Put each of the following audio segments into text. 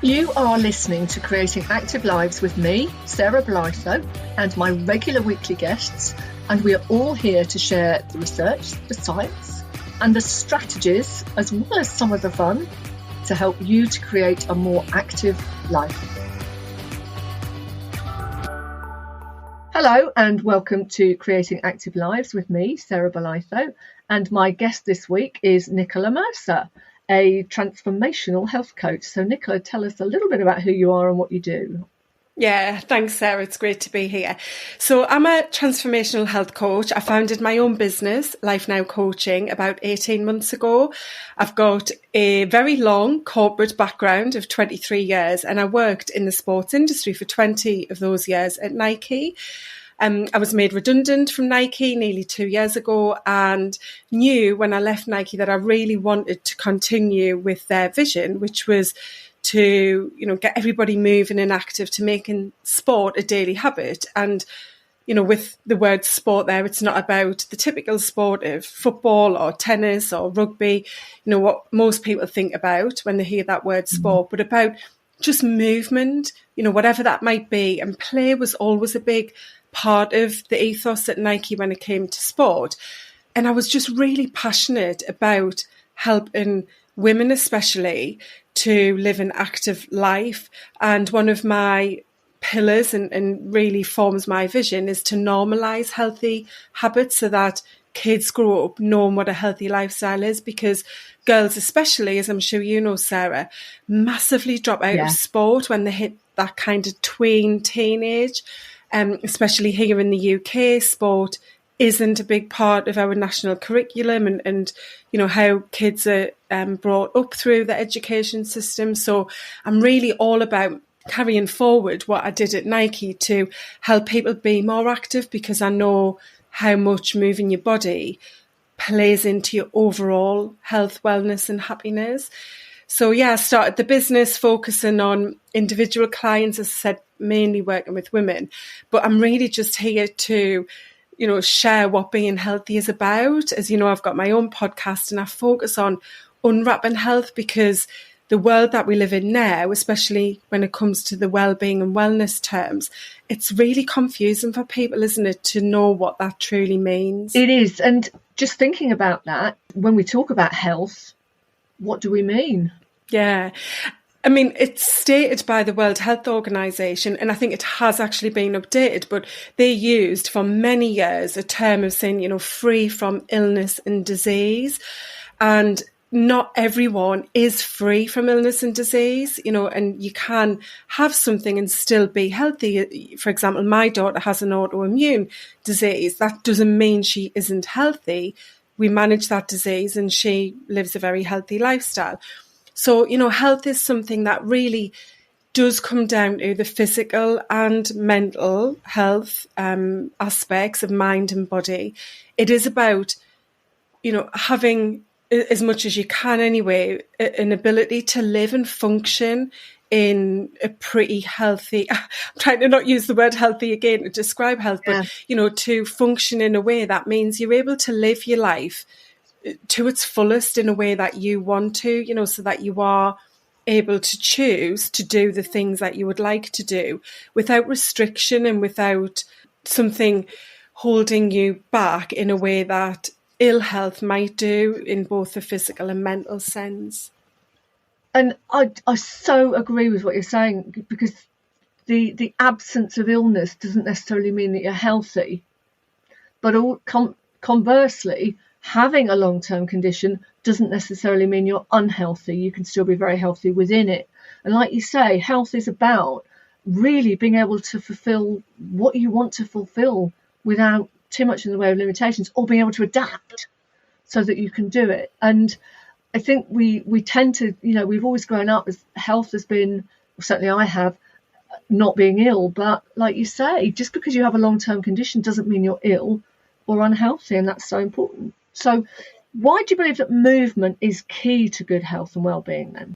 You are listening to Creating Active Lives with me, Sarah Blytho, and my regular weekly guests, and we are all here to share the research, the science, and the strategies, as well as some of the fun, to help you to create a more active life. Hello, and welcome to Creating Active Lives with me, Sarah Blytho, and my guest this week is Nicola Mercer, a transformational health coach. So Nicola, tell us a little bit about who you are and what you do. Yeah, thanks, Sarah. It's great to be here. So I'm a transformational health coach. I founded my own business, Life Now Coaching, about 18 months ago. I've got a very long corporate background of 23 years, and I worked in the sports industry for 20 of those years at Nike. I was made redundant from Nike nearly 2 years ago and knew when I left Nike that I really wanted to continue with their vision, which was to, get everybody moving and active, to making sport a daily habit. And, with the word sport there, it's not about the typical sport of football or tennis or rugby, what most people think about when they hear that word sport, but about just movement, whatever that might be. And play was always a big part of the ethos at Nike when it came to sport. And I was just really passionate about helping women especially to live an active life. And one of my pillars and really forms my vision is to normalise healthy habits so that kids grow up knowing what a healthy lifestyle is, because girls especially, as I'm sure you know, Sarah, massively drop out of sport when they hit that kind of tween teenage. Especially here in the UK, sport isn't a big part of our national curriculum and how kids are brought up through the education system. So I'm really all about carrying forward what I did at Nike to help people be more active, because I know how much moving your body plays into your overall health, wellness and happiness. So I started the business focusing on individual clients, as I said, mainly working with women. But I'm really just here to, share what being healthy is about. As you know, I've got my own podcast and I focus on unwrapping health, because the world that we live in now, especially when it comes to the well-being and wellness terms, it's really confusing for people, isn't it, to know what that truly means? It is. And just thinking about that, when we talk about health, what do we mean? Yeah. I mean, it's stated by the World Health Organization, and I think it has actually been updated, but they used for many years a term of saying, free from illness and disease. And not everyone is free from illness and disease, and you can have something and still be healthy. For example, my daughter has an autoimmune disease. That doesn't mean she isn't healthy. We manage that disease and she lives a very healthy lifestyle. So, health is something that really does come down to the physical and mental health aspects of mind and body. It is about, having, as much as you can anyway, an ability to live and function in a pretty healthy, I'm trying to not use the word healthy again to describe health, but, to function in a way that means you're able to live your life to its fullest in a way that you want to, so that you are able to choose to do the things that you would like to do without restriction and without something holding you back in a way that ill health might do in both the physical and mental sense. And I so agree with what you're saying, because the absence of illness doesn't necessarily mean that you're healthy, but conversely, having a long-term condition doesn't necessarily mean you're unhealthy. You can still be very healthy within it. And like you say, health is about really being able to fulfill what you want to fulfill without too much in the way of limitations, or being able to adapt so that you can do it. And I think we tend to, we've always grown up as health has been, certainly I have, not being ill. But like you say, just because you have a long-term condition doesn't mean you're ill or unhealthy. And that's so important. So why do you believe that movement is key to good health and well-being then?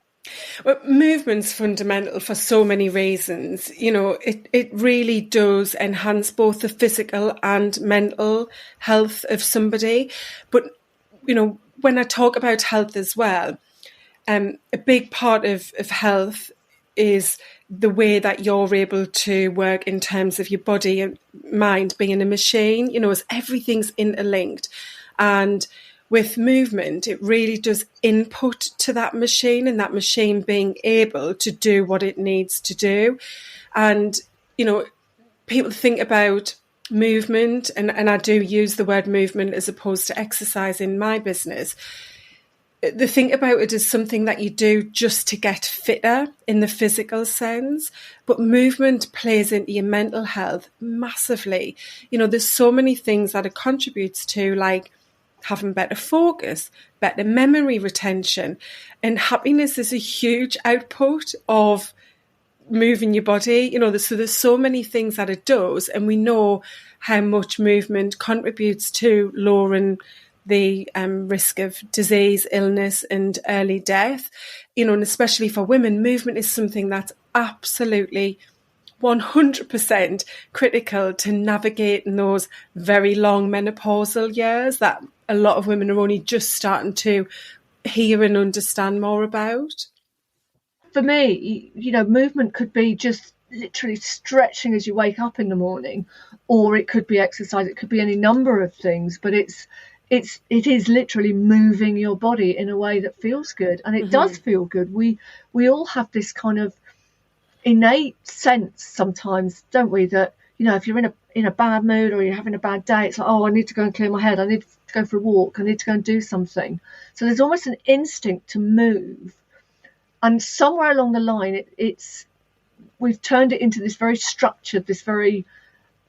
Well, movement's fundamental for so many reasons. It really does enhance both the physical and mental health of somebody. But, when I talk about health as well, a big part of health is the way that you're able to work in terms of your body and mind being a machine, you know, as everything's interlinked. And with movement, it really does input to that machine, and that machine being able to do what it needs to do. And, you know, people think about movement, and I do use the word movement as opposed to exercise in my business. The thing about it is something that you do just to get fitter in the physical sense, but movement plays into your mental health massively. You know, there's so many things that it contributes to, like having better focus, better memory retention, and happiness is a huge output of moving your body. You know, so there's so many things that it does, and we know how much movement contributes to lowering the risk of disease, illness, and early death. You know, and especially for women, movement is something that's absolutely 100% critical to navigating those very long menopausal years that a lot of women are only just starting to hear and understand more about. For me, you know, movement could be just literally stretching as you wake up in the morning, or it could be exercise. It could be any number of things, but it is literally moving your body in a way that feels good, and it does feel good. We all have this kind of innate sense sometimes, don't we, that, you know, if you're in a bad mood or you're having a bad day, it's like, oh, I need to go and clear my head, I need to go for a walk, I need to go and do something. So there's almost an instinct to move, and somewhere along the line we've turned it into this very structured, this very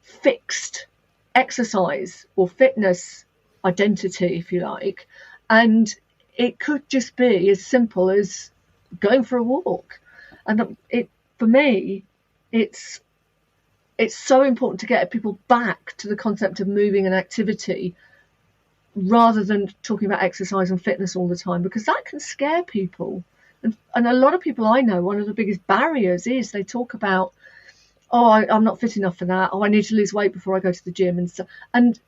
fixed exercise or fitness identity, if you like. And it could just be as simple as going for a walk. And for me, it's so important to get people back to the concept of moving and activity, rather than talking about exercise and fitness all the time, because that can scare people. And a lot of people I know, one of the biggest barriers is they talk about, oh, I'm not fit enough for that. Oh, I need to lose weight before I go to the gym and stuff. And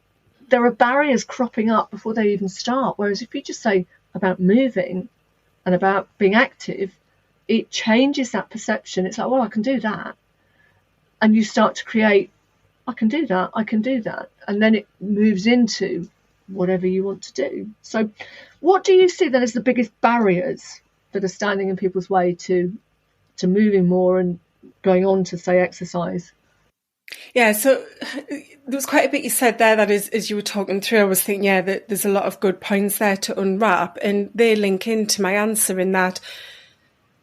there are barriers cropping up before they even start. Whereas if you just say about moving and about being active, it changes that perception. It's like, well, I can do that. And you start to create, I can do that, I can do that. And then it moves into whatever you want to do. So what do you see then as the biggest barriers that are standing in people's way to moving more and going on to, say, exercise? Yeah, so there was quite a bit you said there that as you were talking through, I was thinking, yeah, that there's a lot of good points there to unwrap, and they link into my answer in that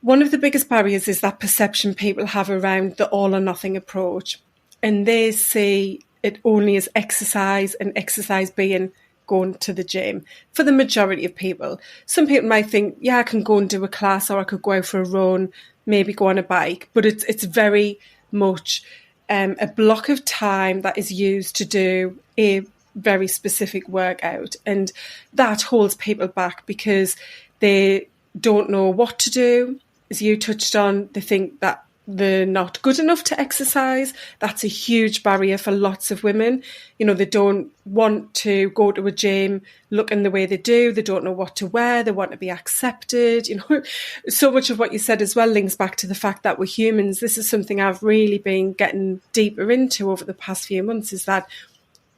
one of the biggest barriers is that perception people have around the all or nothing approach, and they see it only as exercise, and exercise being going to the gym for the majority of people. Some people might think, yeah, I can go and do a class, or I could go out for a run, maybe go on a bike, but it's very much a block of time that is used to do a very specific workout, and that holds people back because they don't know what to do. As you touched on, they think that they're not good enough to exercise. That's a huge barrier for lots of women. You know, they don't want to go to a gym looking the way they do. They don't know what to wear. They want to be accepted. You know, so much of what you said as well links back to the fact that we're humans. This is something I've really been getting deeper into over the past few months, is that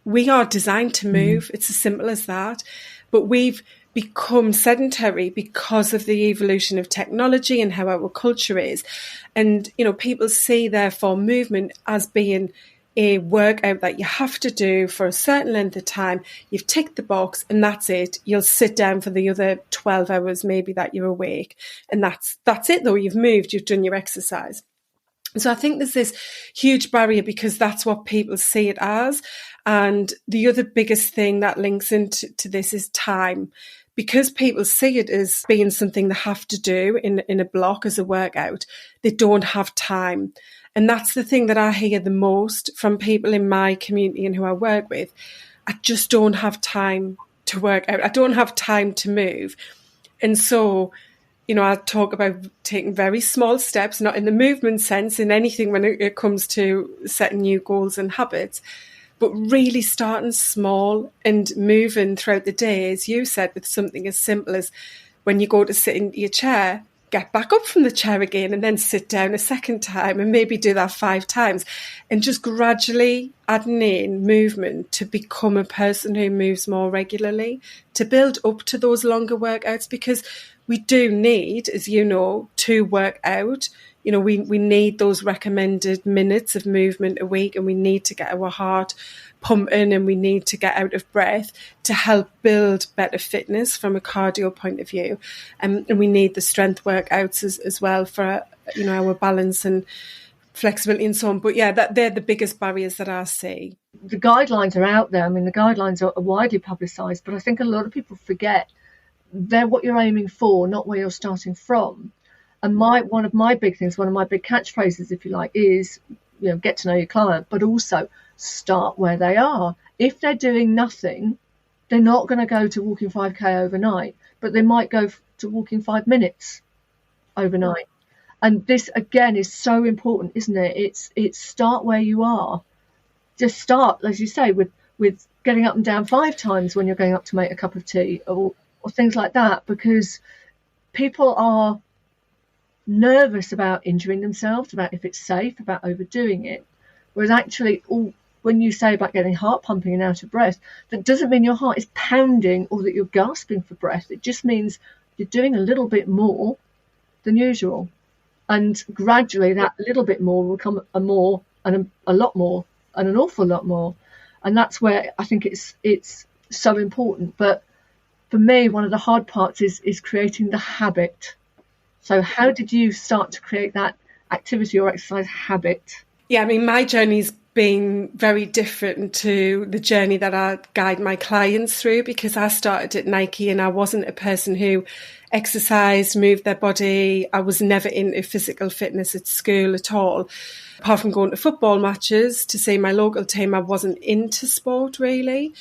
we are designed to move. It's as simple as that. But we've become sedentary because of the evolution of technology and how our culture is. And, you know, people see, therefore, movement as being a workout that you have to do for a certain length of time. You've ticked the box and that's it. You'll sit down for the other 12 hours maybe that you're awake. And that's it, though. You've moved, you've done your exercise. So I think there's this huge barrier because that's what people see it as. And the other biggest thing that links into this is time. Because people see it as being something they have to do in a block as a workout, they don't have time. And that's the thing that I hear the most from people in my community and who I work with. I just don't have time to work out. I don't have time to move. And so, you know, I talk about taking very small steps, not in the movement sense, in anything when it comes to setting new goals and habits, but really starting small and moving throughout the day, as you said, with something as simple as when you go to sit in your chair, get back up from the chair again and then sit down a second time and maybe do that 5 times, and just gradually adding in movement to become a person who moves more regularly, to build up to those longer workouts, because we do need, as you know, to work out. You know, we need those recommended minutes of movement a week, and we need to get our heart pumping, and we need to get out of breath to help build better fitness from a cardio point of view. And we need the strength workouts as well for, you know, our balance and flexibility and so on. But yeah, they're the biggest barriers that I see. The guidelines are out there. I mean, the guidelines are widely publicised, but I think a lot of people forget they're what you're aiming for, not where you're starting from. And one of my big catchphrases, if you like, is, you know, get to know your client, but also start where they are. If they're doing nothing, they're not going to go to walking 5K overnight, but they might go to walking 5 minutes overnight. And this, again, is so important, isn't it? It's start where you are. Just start, as you say, with getting up and down 5 times when you're going up to make a cup of tea, or things like that, because people are nervous about injuring themselves, about if it's safe, about overdoing it. Whereas actually, when you say about getting heart pumping and out of breath, that doesn't mean your heart is pounding or that you're gasping for breath. It just means you're doing a little bit more than usual. And gradually that little bit more will become a more and a lot more and an awful lot more. And that's where I think it's so important. But for me, one of the hard parts is creating the habit. So how did you start to create that activity or exercise habit? Yeah, I mean, my journey's been very different to the journey that I guide my clients through, because I started at Nike and I wasn't a person who exercised, moved their body. I was never into physical fitness at school at all. Apart from going to football matches to see my local team, I wasn't into sport really.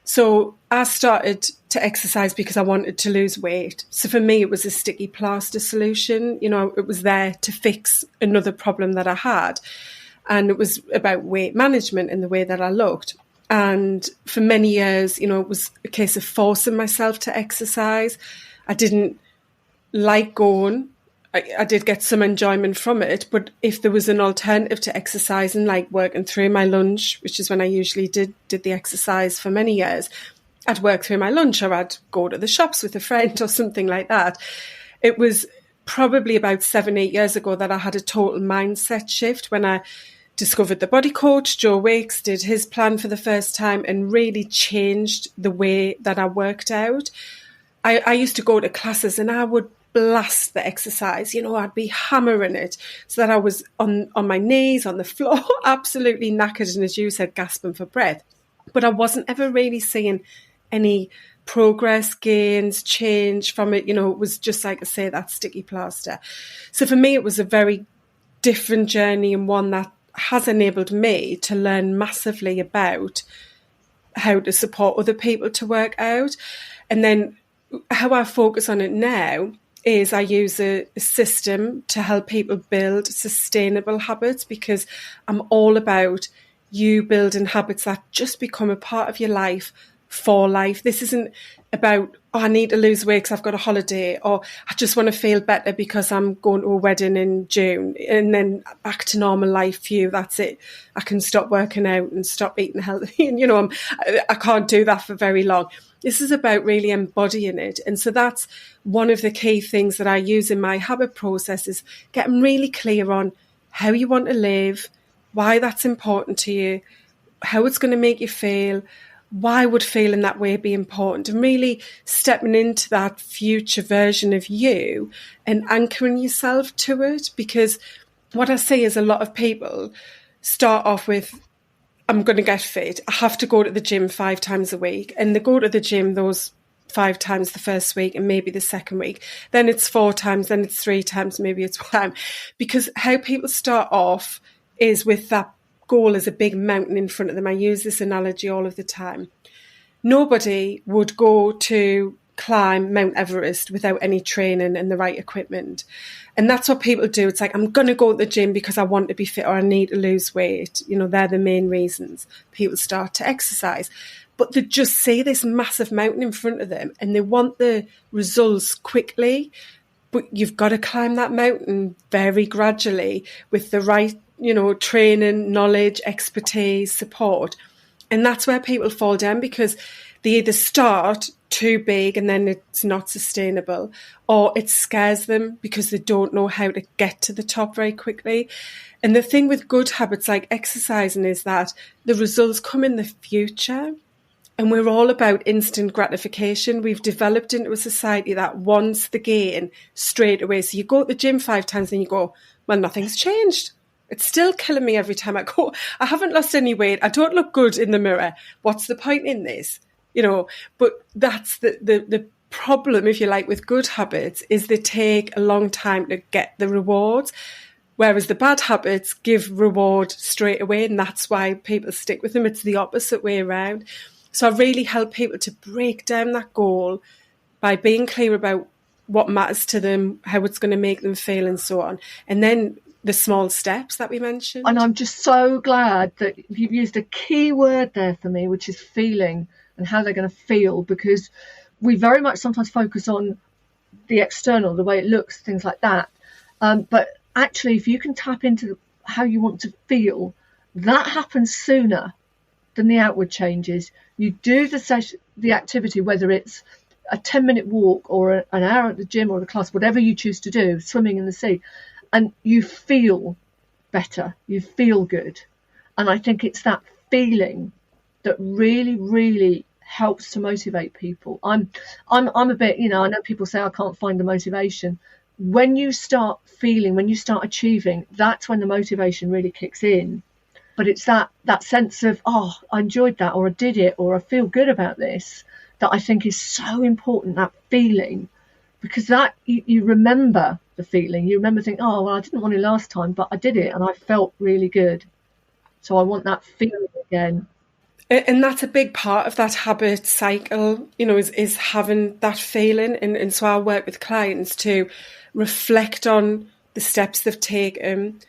So I started to exercise because I wanted to lose weight. So for me, it was a sticky plaster solution. You know, it was there to fix another problem that I had. And it was about weight management and the way that I looked. And for many years, you know, it was a case of forcing myself to exercise. I didn't like going. I did get some enjoyment from it, but if there was an alternative to exercising, like working through my lunch, which is when I usually did the exercise for many years, I'd work through my lunch, or I'd go to the shops with a friend or something like that. It was probably about 7-8 years ago that I had a total mindset shift when I discovered the body coach. Joe Wakes did his plan for the first time and really changed the way that I worked out. I used to go to classes and I would blast the exercise. You know, I'd be hammering it so that I was on my knees, on the floor, absolutely knackered, and as you said, gasping for breath. But I wasn't ever really seeing any progress, gains, change from it. You know, it was just, like I say, that sticky plaster. So for me, it was a very different journey, and one that has enabled me to learn massively about how to support other people to work out. And then how I focus on it now is I use a system to help people build sustainable habits, because I'm all about you building habits that just become a part of your life for life. This isn't about, oh, I need to lose weight because I've got a holiday, or I just want to feel better because I'm going to a wedding in June, and then back to normal life for you. That's it. I can stop working out and stop eating healthy. And, you know, I can't do that for very long. This is about really embodying it. And so that's one of the key things that I use in my habit process, is getting really clear on how you want to live, why that's important to you, how it's going to make you feel, why would feeling that way be important, and really stepping into that future version of you and anchoring yourself to it. Because what I see is a lot of people start off with, I'm going to get fit. I have to go to the gym 5 times a week. And they go to the gym those 5 times the first week and maybe the second week. Then it's 4 times, then it's 3 times, maybe it's 1 time. Because how people start off is with that goal as a big mountain in front of them. I use this analogy all of the time. Nobody would go to climb Mount Everest without any training and the right equipment. And that's what people do. It's like, I'm going to go to the gym because I want to be fit or I need to lose weight. You know, they're the main reasons people start to exercise. But they just see this massive mountain in front of them and they want the results quickly. but you've got to climb that mountain very gradually with the right, training, knowledge, expertise, support. And that's where people fall down, because they either start too big and then it's not sustainable, or it scares them because they don't know how to get to the top very quickly. And the thing with good habits like exercising is that the results come in the future. And we're all about instant gratification. We've developed into a society that wants the gain straight away. So you go to the gym 5 times and you go, well, nothing's changed. It's still killing me every time I go. I haven't lost any weight. I don't look good in the mirror. What's the point in this? But that's the problem, if you like, with good habits, is they take a long time to get the rewards. Whereas the bad habits give reward straight away. And that's why people stick with them. It's the opposite way around. So I really help people to break down that goal by being clear about what matters to them, how it's going to make them feel, and so on. And then the small steps that we mentioned. And I'm just so glad that you've used a key word there for me, which is feeling, and how they're going to feel, because we very much sometimes focus on the external, the way it looks, things like that. But actually, if you can tap into how you want to feel, that happens sooner than the outward changes. You do the activity, whether it's a 10-minute walk or an hour at the gym or the class, whatever you choose to do, swimming in the sea, and you feel better, you feel good. And I think it's that feeling that really, really helps to motivate people. I'm a bit, I know people say I can't find the motivation. When you start feeling, when you start achieving, that's when the motivation really kicks in. But it's that sense of, I enjoyed that, or I did it, or I feel good about this, that I think is so important, that feeling, because that you remember the feeling. You remember thinking, I didn't want it last time, but I did it and I felt really good. So I want that feeling again. And that's a big part of that habit cycle, is having that feeling. And so I work with clients to reflect on the steps they've taken,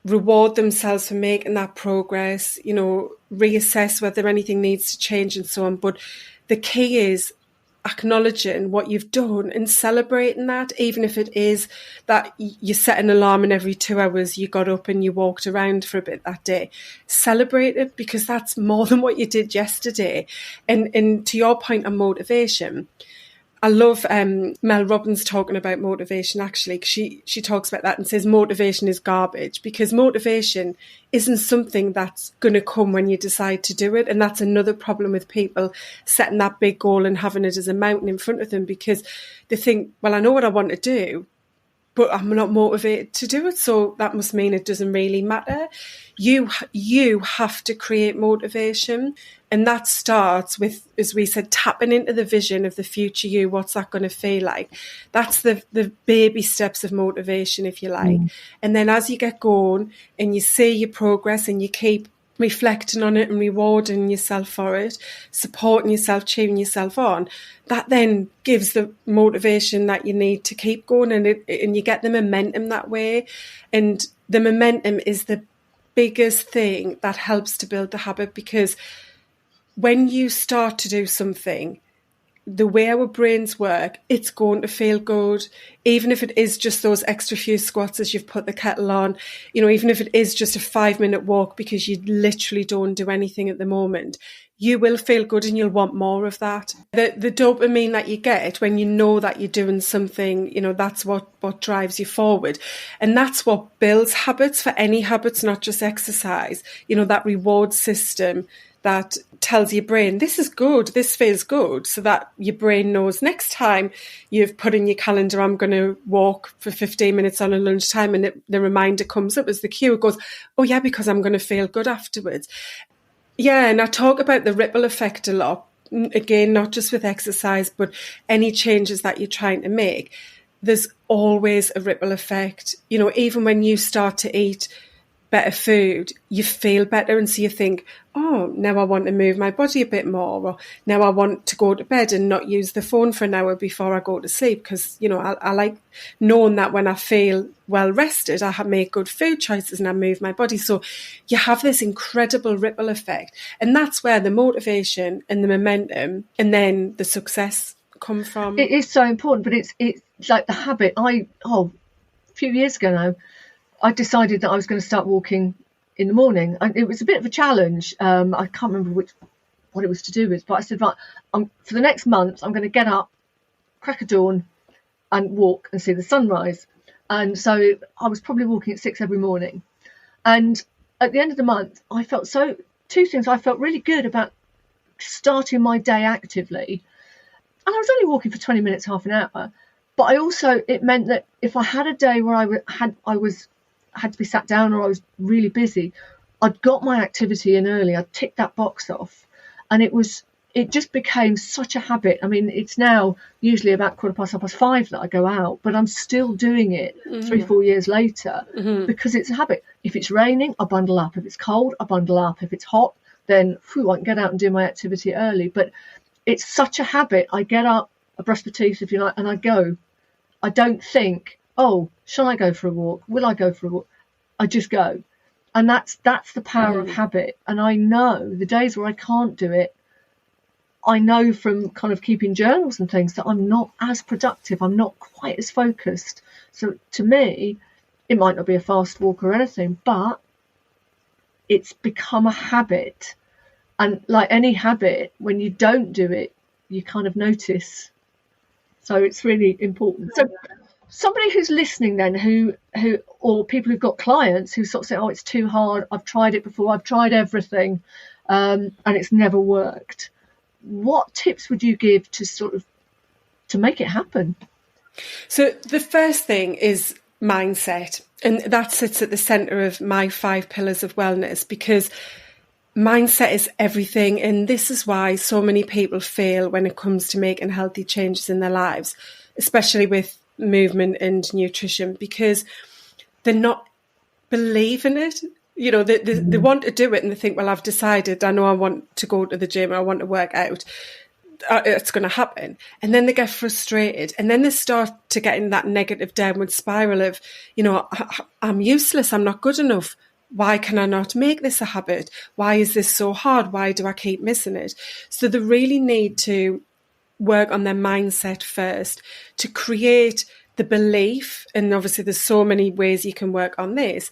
reward themselves for making that progress, reassess whether anything needs to change and so on. But the key is acknowledging what you've done and celebrating that, even if it is that you set an alarm and every 2 hours you got up and you walked around for a bit that day. Celebrate it, because that's more than what you did yesterday. And to your point on motivation, I love Mel Robbins talking about motivation, actually, because she talks about that and says motivation is garbage, because motivation isn't something that's going to come when you decide to do it. And that's another problem with people setting that big goal and having it as a mountain in front of them, because they think, well, I know what I want to do, but I'm not motivated to do it, so that must mean it doesn't really matter. You have to create motivation, and that starts with, as we said, tapping into the vision of the future you. What's that going to feel like? That's the baby steps of motivation, if you like. And then as you get going and you see your progress and you keep reflecting on it and rewarding yourself for it, supporting yourself, cheering yourself on, that then gives the motivation that you need to keep going, and you get the momentum that way. And the momentum is the biggest thing that helps to build the habit, because when you start to do something, the way our brains work, it's going to feel good, even if it is just those extra few squats as you've put the kettle on, even if it is just a 5-minute walk because you literally don't do anything at the moment, you will feel good and you'll want more of that. The dopamine that you get when you know that you're doing something, that's what drives you forward. And that's what builds habits, for any habits, not just exercise, that reward system that tells your brain, this is good, this feels good, so that your brain knows next time you've put in your calendar, I'm going to walk for 15 minutes on a lunchtime, and the reminder comes up as the cue. It goes, oh yeah, because I'm going to feel good afterwards. Yeah, and I talk about the ripple effect a lot. Again, not just with exercise, but any changes that you're trying to make. There's always a ripple effect. Even when you start to eat better food, you feel better, and so you think, oh, now I want to move my body a bit more, or now I want to go to bed and not use the phone for an hour before I go to sleep, because I like knowing that when I feel well rested, I make good food choices and I move my body. So you have this incredible ripple effect, and that's where the motivation and the momentum and then the success come from. It is so important, but it's like the habit, a few years ago now, I decided that I was going to start walking in the morning. And it was a bit of a challenge. I can't remember what it was to do with, but I said, right, for the next month, I'm going to get up, crack of dawn, and walk and see the sunrise. And so I was probably walking at 6 every morning. And at the end of the month, I felt two things. I felt really good about starting my day actively. And I was only walking for 20 minutes, half an hour. But it meant that if I had a day where I had to be sat down or I was really busy, I'd got my activity in early. I'd ticked that box off. And it just became such a habit. I mean, it's now usually about 5:15 that I go out, but I'm still doing it 3-4 years later because it's a habit. If it's raining, I bundle up. If it's cold, I bundle up. If it's hot, then I can get out and do my activity early. But it's such a habit. I get up, I brush my teeth, if you like, and I go. I don't think, shall I go for a walk? Will I go for a walk? I just go. And that's the power of habit. And I know the days where I can't do it, I know from kind of keeping journals and things that I'm not as productive. I'm not quite as focused. So to me, it might not be a fast walk or anything, but it's become a habit. And like any habit, when you don't do it, you kind of notice. So it's really important. So somebody who's listening then, who or people who've got clients who sort of say, it's too hard. I've tried it before. I've tried everything, and it's never worked. What tips would you give to make it happen? So the first thing is mindset, and that sits at the centre of my 5 pillars of wellness, because mindset is everything. And this is why so many people fail when it comes to making healthy changes in their lives, especially with movement and nutrition, because they're not believing it. You know, they want to do it and they think, well, I've decided, I know I want to go to the gym, I want to work out, it's going to happen. And then they get frustrated, and then they start to get in that negative downward spiral of, I'm useless, I'm not good enough. Why can I not make this a habit? Why is this so hard? Why do I keep missing it? So they really need to work on their mindset first to create the belief. And obviously there's so many ways you can work on this,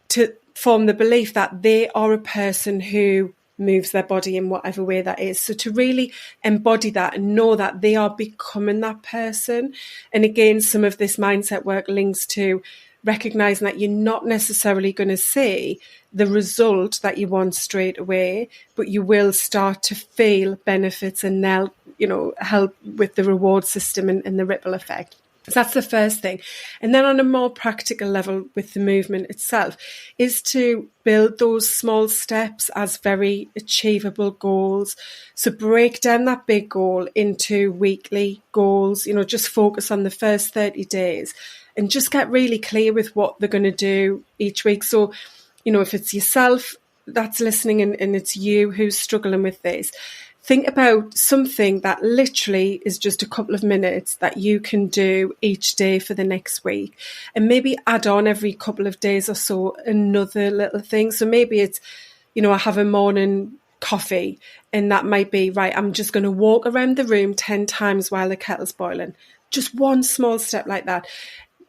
to form the belief that they are a person who moves their body in whatever way that is. So to really embody that and know that they are becoming that person. And again, some of this mindset work links to recognizing that you're not necessarily going to see the result that you want straight away, but you will start to feel benefits, and they'll, help with the reward system and the ripple effect. So that's the first thing. And then on a more practical level with the movement itself is to build those small steps as very achievable goals. So break down that big goal into weekly goals, just focus on the first 30 days and just get really clear with what they're going to do each week. So, if it's yourself that's listening and it's you who's struggling with this, think about something that literally is just a couple of minutes that you can do each day for the next week, and maybe add on every couple of days or so another little thing. So maybe it's, I have a morning coffee, and that might be, right, I'm just going to walk around the room 10 times while the kettle's boiling. Just one small step like that.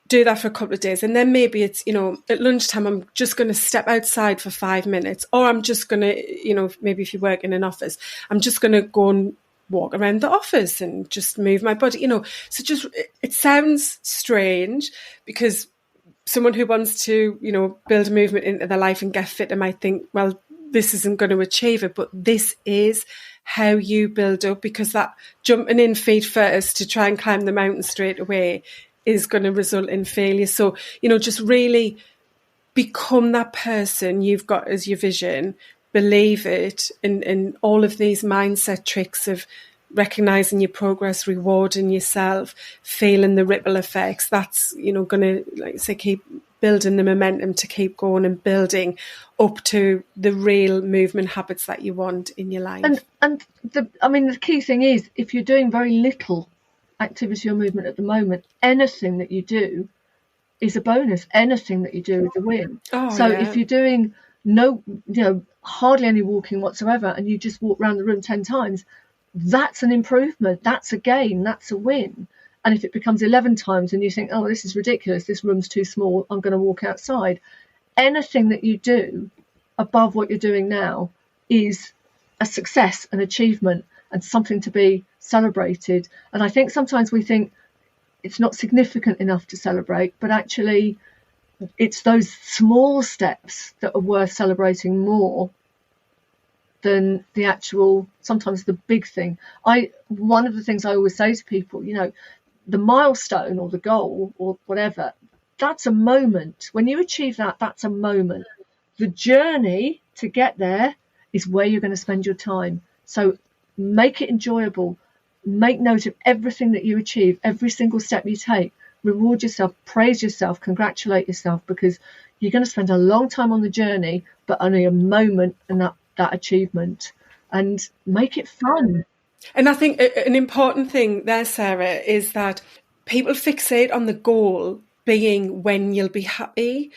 Do that for a couple of days, and then maybe it's, at lunchtime I'm just going to step outside for 5 minutes, or I'm just going to, maybe if you work in an office, I'm just going to go and walk around the office and just move my body, So just, it sounds strange because someone who wants to, build movement into their life and get fitter might think, well, this isn't going to achieve it, but this is how you build up, because that jumping in feet first to try and climb the mountain straight away is going to result in failure. So, just really become that person you've got as your vision, believe it, and all of these mindset tricks of recognizing your progress, rewarding yourself, feeling the ripple effects. That's, going to, like I say, keep building the momentum to keep going and building up to the real movement habits that you want in your life. And the key thing is, if you're doing very little activity or movement at the moment, anything that you do is a bonus. Anything that you do is a win. If you're doing hardly any walking whatsoever, and you just walk around the room 10 times, that's an improvement, that's a gain, that's a win. And if it becomes 11 times and you think, oh, this is ridiculous, this room's too small, I'm going to walk outside. Anything that you do above what you're doing now is a success, an achievement, and something to be celebrated. And I think sometimes we think it's not significant enough to celebrate, but actually it's those small steps that are worth celebrating more than the actual, sometimes the big thing. One of the things I always say to people, the milestone or the goal or whatever, that's a moment. When you achieve that, that's a moment. The journey to get there is where you're going to spend your time. So make it enjoyable. Make note of everything that you achieve, every single step you take. Reward yourself, praise yourself, congratulate yourself, because you're going to spend a long time on the journey, but only a moment in that achievement. And make it fun. And I think an important thing there, Sarah, is that people fixate on the goal being when you'll be happy,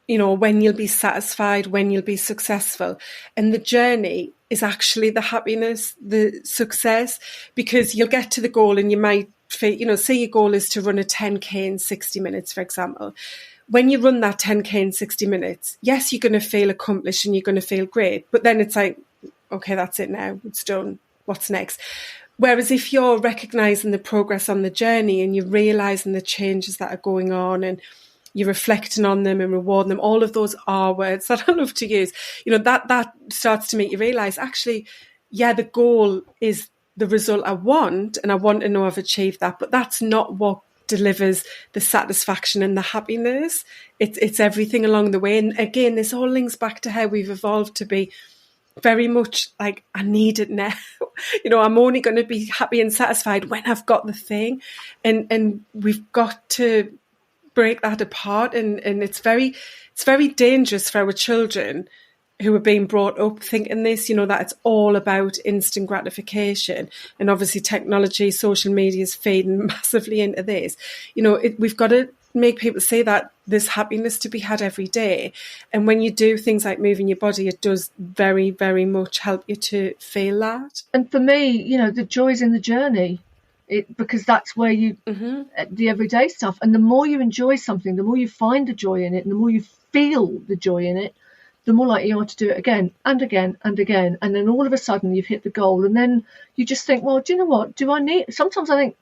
when you'll be satisfied, when you'll be successful. And the journey is actually the happiness, the success, because you'll get to the goal and you might, say your goal is to run a 10K in 60 minutes, for example. When you run that 10K in 60 minutes, yes, you're going to feel accomplished and you're going to feel great. But then it's like, okay, that's it now. It's done. What's next? Whereas if you're recognizing the progress on the journey and you're realizing the changes that are going on and you're reflecting on them and rewarding them, all of those R words that I love to use, that starts to make you realize, actually, yeah, the goal is the result I want and I want to know I've achieved that, but that's not what delivers the satisfaction and the happiness. It's everything along the way. And again, this all links back to how we've evolved to be very much like, I need it now. I'm only going to be happy and satisfied when I've got the thing. And we've got to break that apart. And it's very dangerous for our children who are being brought up thinking this, that it's all about instant gratification. And obviously technology, social media is feeding massively into this. We've got to make people say that there's happiness to be had every day. And when you do things like moving your body, it does very, very much help you to feel that. And for me, the joy's in the journey, because that's where you, the everyday stuff. And the more you enjoy something, the more you find the joy in it, and the more you feel the joy in it, the more likely you are to do it again and again and again. And then all of a sudden you've hit the goal. And then you just think, well, do you know what? Sometimes I think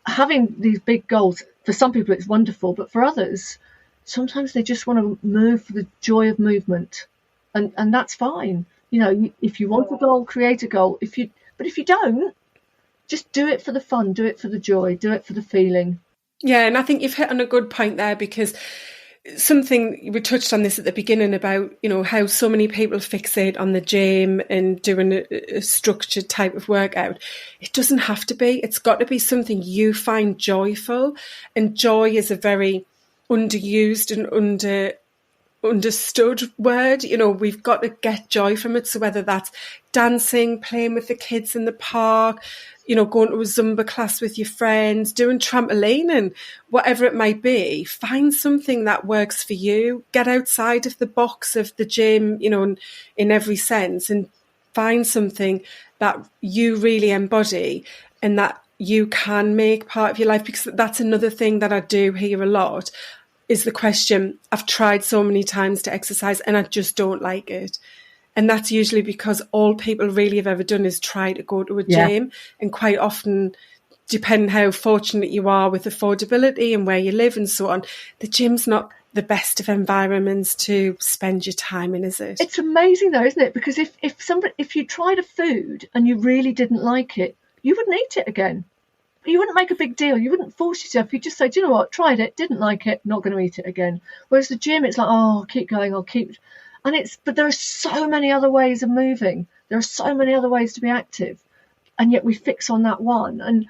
having these big goals, for some people it's wonderful, but for others, sometimes they just want to move for the joy of movement. And that's fine. If you want a goal, create a goal. But if you don't, just do it for the fun, do it for the joy, do it for the feeling. Yeah, and I think you've hit on a good point there, because something we touched on this at the beginning about, how so many people fixate on the gym and doing a structured type of workout. It doesn't have to be. It's got to be something you find joyful. And joy is a very underused and understood word. We've got to get joy from it. So whether that's dancing, playing with the kids in the park, going to a Zumba class with your friends, doing trampolining, whatever it might be, find something that works for you. Get outside of the box of the gym, in every sense, and find something that you really embody and that you can make part of your life. Because that's another thing that I do hear a lot, is the question, I've tried so many times to exercise and I just don't like it. And that's usually because all people really have ever done is try to go to a gym. And quite often, depending how fortunate you are with affordability and where you live and so on, the gym's not the best of environments to spend your time in, is it? It's amazing though, isn't it? Because if you tried a food and you really didn't like it, you wouldn't eat it again. You wouldn't make a big deal. You wouldn't force yourself. You'd just say, do you know what? Tried it, didn't like it, not going to eat it again. Whereas the gym, it's like, oh, I'll keep going, but there are so many other ways of moving. There are so many other ways to be active. And yet we fix on that one. And,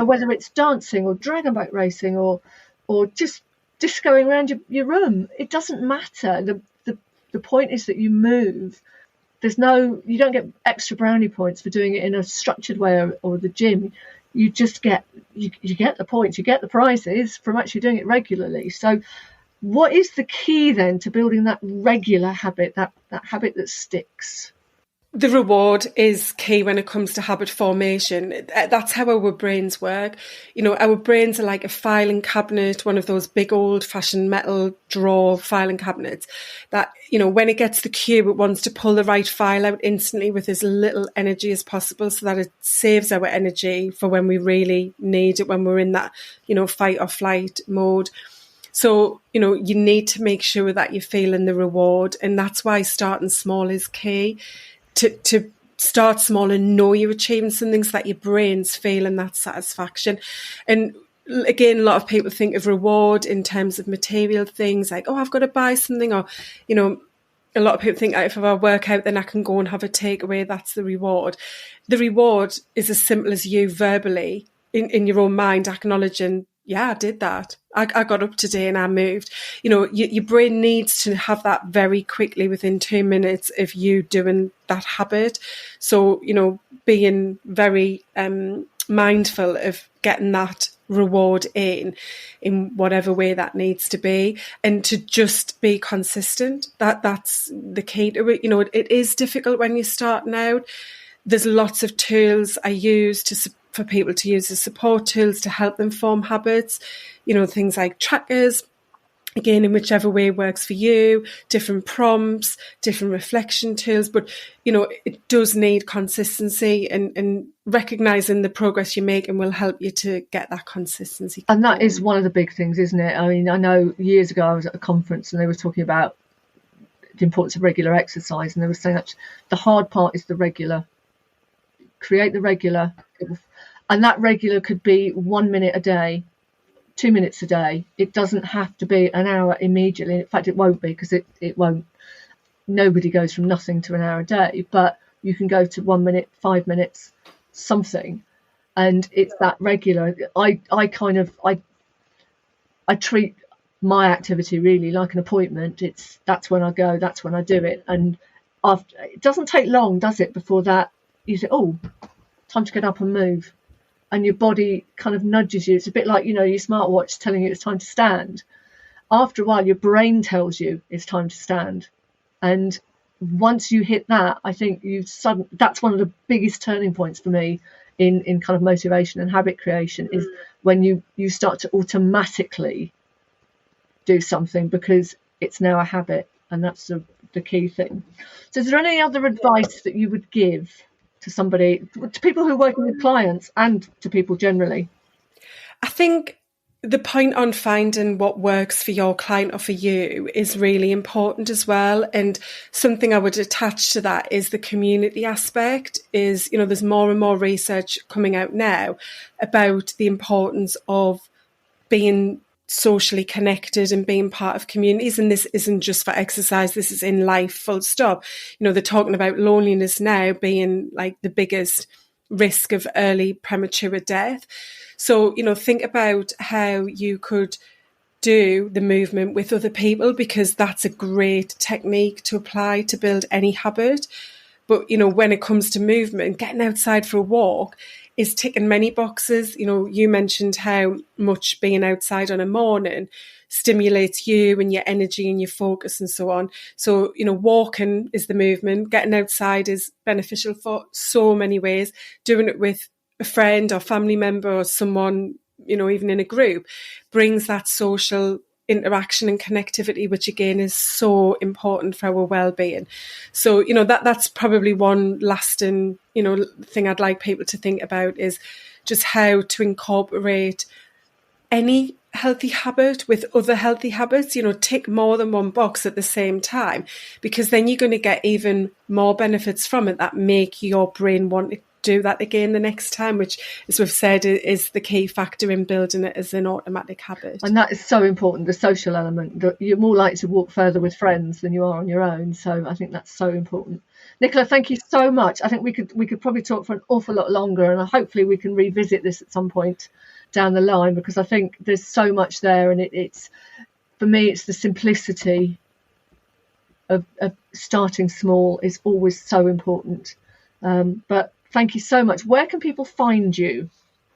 whether it's dancing or dragon boat racing or just discoing around your room, it doesn't matter. The point is that you move. You don't get extra brownie points for doing it in a structured way or the gym. You just get the points, you get the prizes from actually doing it regularly. So what is the key then to building that regular habit, that habit that sticks? The reward is key when it comes to habit formation. That's how our brains work. Our brains are like a filing cabinet, one of those big old fashioned metal drawer filing cabinets that, when it gets the cue, it wants to pull the right file out instantly with as little energy as possible so that it saves our energy for when we really need it, when we're in that, fight or flight mode. So, you need to make sure that you're feeling the reward. And that's why starting small is key. To start small and know you're achieving something so that your brain's feeling that satisfaction. And again, a lot of people think of reward in terms of material things like, oh, I've got to buy something, or, a lot of people think if I work out, then I can go and have a takeaway. That's the reward. The reward is as simple as you verbally in your own mind acknowledging, yeah, I did that. I got up today and I moved. Your brain needs to have that very quickly within 2 minutes of you doing that habit. So, being very mindful of getting that reward in whatever way that needs to be, and to just be consistent. That's the key to it. It is difficult when you're starting out. There's lots of tools I use for people to use as support tools to help them form habits, things like trackers, again, in whichever way works for you, different prompts, different reflection tools. But, it does need consistency, and recognising the progress you're making will help you to get that consistency. And that is one of the big things, isn't it? I mean, I know years ago I was at a conference and they were talking about the importance of regular exercise, and they were saying that the hard part is the regular. Create the regular. And that regular could be 1 minute a day, 2 minutes a day. It doesn't have to be an hour immediately. In fact, it won't be, because it won't. Nobody goes from nothing to an hour a day, but you can go to 1 minute, 5 minutes, something. And it's that regular. I treat my activity really like an appointment. That's when I go, that's when I do it. And after, it doesn't take long, does it, before that you say, oh, time to get up and move. And your body kind of nudges you. It's a bit like, your smartwatch telling you it's time to stand. After a while, your brain tells you it's time to stand. And once you hit that, I think that's one of the biggest turning points for me in kind of motivation and habit creation, is when you start to automatically do something because it's now a habit. And that's the key thing. So is there any other advice that you would give to somebody, to people who are working with clients and to people generally? I think the point on finding what works for your client or for you is really important as well. And something I would attach to that is the community aspect. Is, there's more and more research coming out now about the importance of being socially connected and being part of communities. And this isn't just for exercise, this is in life, full stop. They're talking about loneliness now being like the biggest risk of early premature death. So, think about how you could do the movement with other people, because that's a great technique to apply to build any habit. But, when it comes to movement, getting outside for a walk is ticking many boxes. You mentioned how much being outside on a morning stimulates you and your energy and your focus and so on. So, walking is the movement. Getting outside is beneficial for so many ways. Doing it with a friend or family member or someone, even in a group, brings that social interaction and connectivity, which again is so important for our well-being. So, that's probably one lasting, thing I'd like people to think about, is just how to incorporate any healthy habit with other healthy habits, tick more than one box at the same time, because then you're going to get even more benefits from it that make your brain want to do that again the next time, which, as we've said, is the key factor in building it as an automatic habit. And that is so important, the social element. You're more likely to walk further with friends than you are on your own. So I think that's so important. Nicola, thank you so much. I think we could probably talk for an awful lot longer, and hopefully we can revisit this at some point down the line, because I think there's so much there, and it's, for me, it's the simplicity of starting small is always so important. But thank you so much. Where can people find you?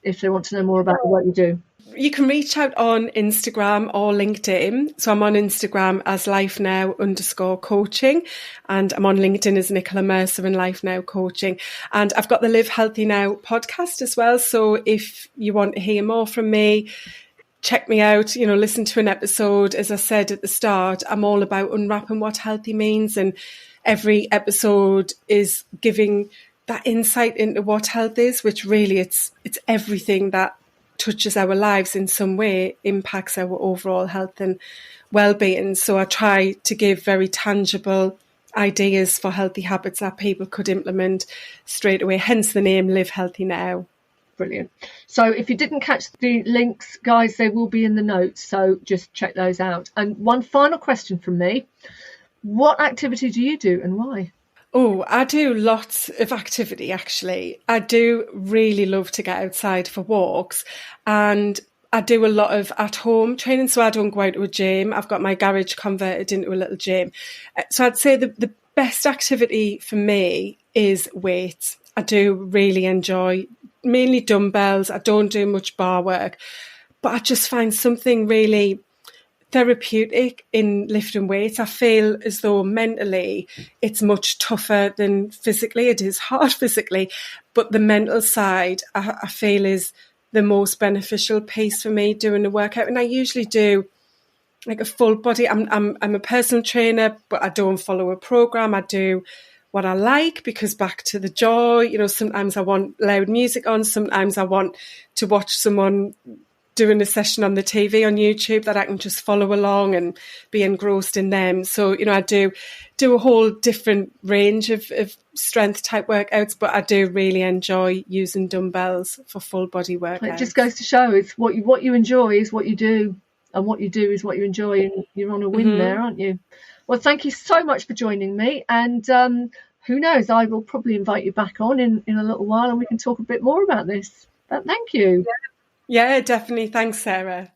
if they want to know more about the work you do? You can reach out on Instagram or LinkedIn. So I'm on Instagram as lifenow_coaching, and I'm on LinkedIn as Nicola Mercer and Life Now Coaching. And I've got the Live Healthy Now podcast as well. So if you want to hear more from me, check me out, listen to an episode. As I said at the start, I'm all about unwrapping what healthy means, and every episode is giving that insight into what health is, which really it's everything that touches our lives in some way, impacts our overall health and well-being. So I try to give very tangible ideas for healthy habits that people could implement straight away, hence the name Live Healthy Now. Brilliant. So if you didn't catch the links, guys, they will be in the notes, so just check those out. And one final question from me: what activity do you do and why? Oh, I do lots of activity, actually. I do really love to get outside for walks, and I do a lot of at-home training. So I don't go out to a gym. I've got my garage converted into a little gym. So I'd say the best activity for me is weights. I do really enjoy mainly dumbbells. I don't do much bar work, but I just find something really therapeutic in lifting weights. I feel as though mentally it's much tougher than physically. It is hard physically, but the mental side I feel is the most beneficial piece for me doing the workout. And I usually do like a full body. I'm a personal trainer, but I don't follow a program. I do what I like, because back to the joy, sometimes I want loud music on, sometimes I want to watch someone doing a session on the TV on YouTube that I can just follow along and be engrossed in them. So, I do a whole different range of strength type workouts, but I do really enjoy using dumbbells for full body workouts. It just goes to show it's what you enjoy is what you do, and what you do is what you enjoy, and you're on a win there, aren't you? Well, thank you so much for joining me, and who knows, I will probably invite you back on in a little while and we can talk a bit more about this. But thank you. Yeah, definitely. Thanks, Sarah.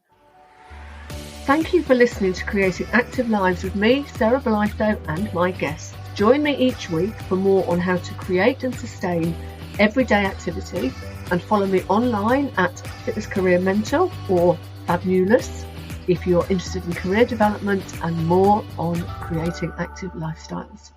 Thank you for listening to Creating Active Lives with me, Sarah Blytho, and my guests. Join me each week for more on how to create and sustain everyday activity, and follow me online at Fitness Career Mentor or Fabulous if you're interested in career development and more on creating active lifestyles.